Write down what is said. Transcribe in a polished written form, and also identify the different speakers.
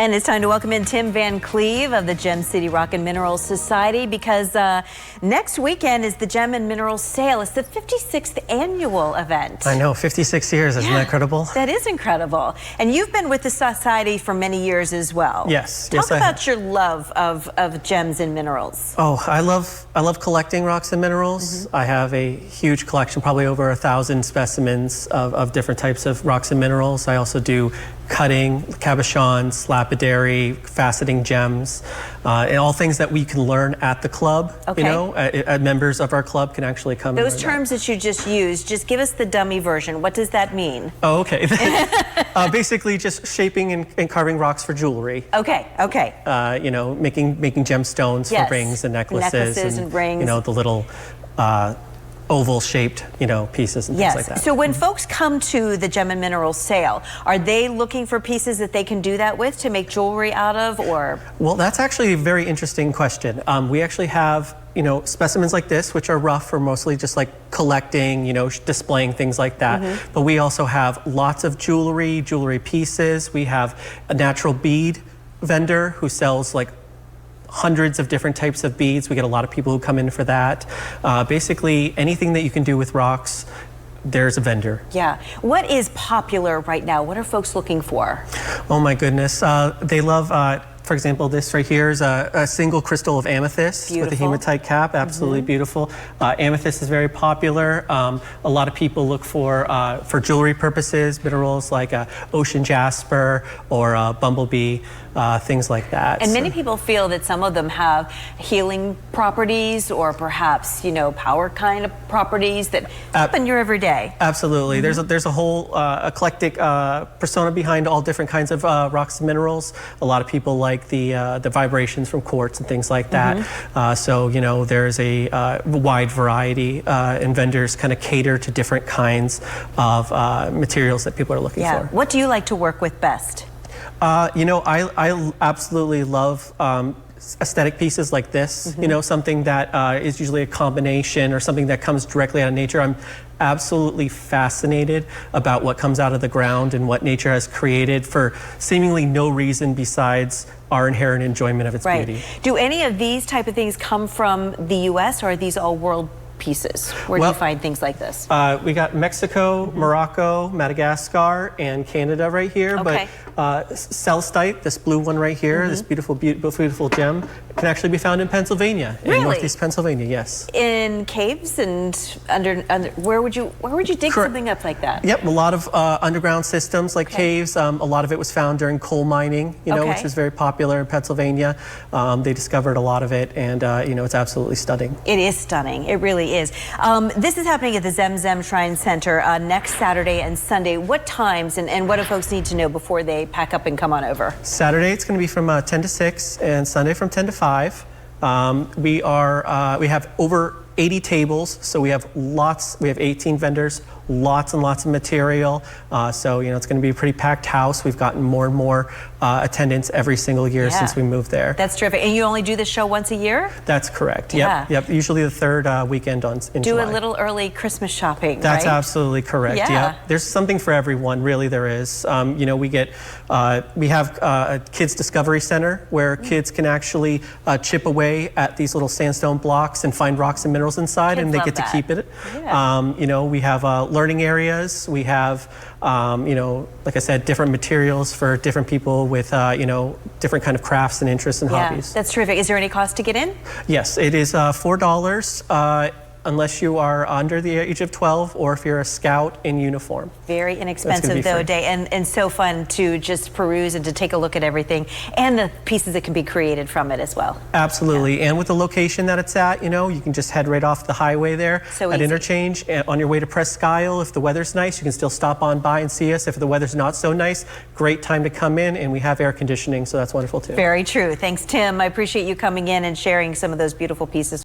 Speaker 1: And it's time to welcome in Tim Van Cleve of the Gem City Rock and Minerals Society, because next weekend is the Gem and Minerals Sale. It's the 56th annual event.
Speaker 2: I know, 56 years, isn't that incredible?
Speaker 1: That is incredible. And you've been with the Society for many years as well.
Speaker 2: Yes.
Speaker 1: Talk about your love of gems and minerals.
Speaker 2: Oh, I love collecting rocks and minerals. I have a huge collection, probably over 1,000 specimens of different types of rocks and minerals. I also do cutting, cabochons, lapidary, faceting gems, and all things that we can learn at the club.
Speaker 1: Okay.
Speaker 2: You know, members of our club can actually come.
Speaker 1: Those terms that you just used, just give us the dummy version. What does that mean?
Speaker 2: Oh, okay. Basically, just shaping and carving rocks for jewelry.
Speaker 1: Okay. Okay.
Speaker 2: You know, making gemstones for rings and necklaces
Speaker 1: and rings.
Speaker 2: You know, the little oval-shaped, you know, pieces and things like that.
Speaker 1: So when folks come to the Gem and Minerals Sale, are they looking for pieces that they can do that with to make jewelry out of, or? Well,
Speaker 2: that's actually a very interesting question. We actually have, you know, specimens like this, which are rough or mostly just like collecting, you know, displaying things like that. But we also have lots of jewelry pieces. We have a natural bead vendor who sells like hundreds of different types of beads. We get a lot of people who come in for that. Basically, anything that you can do with rocks, there's a vendor. Yeah.
Speaker 1: What is popular right now? What are folks looking for?
Speaker 2: Oh my goodness. They love, for example, this right here is a single crystal of amethyst with a hematite cap. Absolutely beautiful. Amethyst is very popular. A lot of people look for jewelry purposes, minerals like ocean jasper or bumblebee, things like that.
Speaker 1: And many people feel that some of them have healing properties, or perhaps, you know, power kind of properties that happen your everyday.
Speaker 2: Absolutely. There's a whole eclectic persona behind all different kinds of rocks and minerals. A lot of people like the vibrations from quartz and things like that. So, you know, there's a wide variety, and vendors kind of cater to different kinds of materials that people are looking for.
Speaker 1: What do you like to work with best?
Speaker 2: You know, I absolutely love aesthetic pieces like this. You know, something that is usually a combination or something that comes directly out of nature. I'm absolutely fascinated about what comes out of the ground and what nature has created for seemingly no reason besides our inherent enjoyment of its beauty.
Speaker 1: Do any of these type of things come from the U.S., or are these all world pieces? Where do you find things like this?
Speaker 2: We got Mexico, Morocco, Madagascar, and Canada right here. But celestite, this blue one right here, this beautiful gem, can actually be found in Pennsylvania, in Northeast Pennsylvania. Yes.
Speaker 1: In caves and under where would you dig something up like that?
Speaker 2: Yep, a lot of underground systems like caves. A lot of it was found during coal mining, you know, which was very popular in Pennsylvania. They discovered a lot of it, and you know, it's absolutely stunning.
Speaker 1: It is stunning. It really is. This is happening at the Zem Shrine Center next Saturday and Sunday. What times and what do folks need to know before they pack up and come on over?
Speaker 2: Saturday it's going to be from 10 to 6, and Sunday from 10 to 5. We have over 80 tables, so we have 18 vendors, lots and lots of material. So, you know, it's going to be a pretty packed house. We've gotten more and more attendance every single year since we moved there.
Speaker 1: That's terrific. And you only do the show once a year?
Speaker 2: That's correct. Yep. Usually the third weekend in July.
Speaker 1: Do a little early Christmas shopping,
Speaker 2: That's absolutely correct. Yep. There's something for everyone, really there is. You know, we have a Kids Discovery Center where kids can actually chip away at these little sandstone blocks and find rocks and minerals inside, and they get to keep it. You know, we have learning areas. We have, you know, like I said, different materials for different people with, you know, different kind of crafts and interests and hobbies.
Speaker 1: That's terrific. Is there any cost to get in?
Speaker 2: Yes, it is $4. Unless you are under the age of 12 or if you're a scout in uniform.
Speaker 1: Very inexpensive though, day, and so fun to just peruse and to take a look at everything and the pieces that can be created from it as well.
Speaker 2: Absolutely, and with the location that it's at, you know, you can just head right off the highway there at Interchange, and on your way to Presque Isle. If the weather's nice, you can still stop on by and see us. If the weather's not so nice, great time to come in, and we have air conditioning, so that's wonderful too.
Speaker 1: Very true. Thanks, Tim. I appreciate you coming in and sharing some of those beautiful pieces.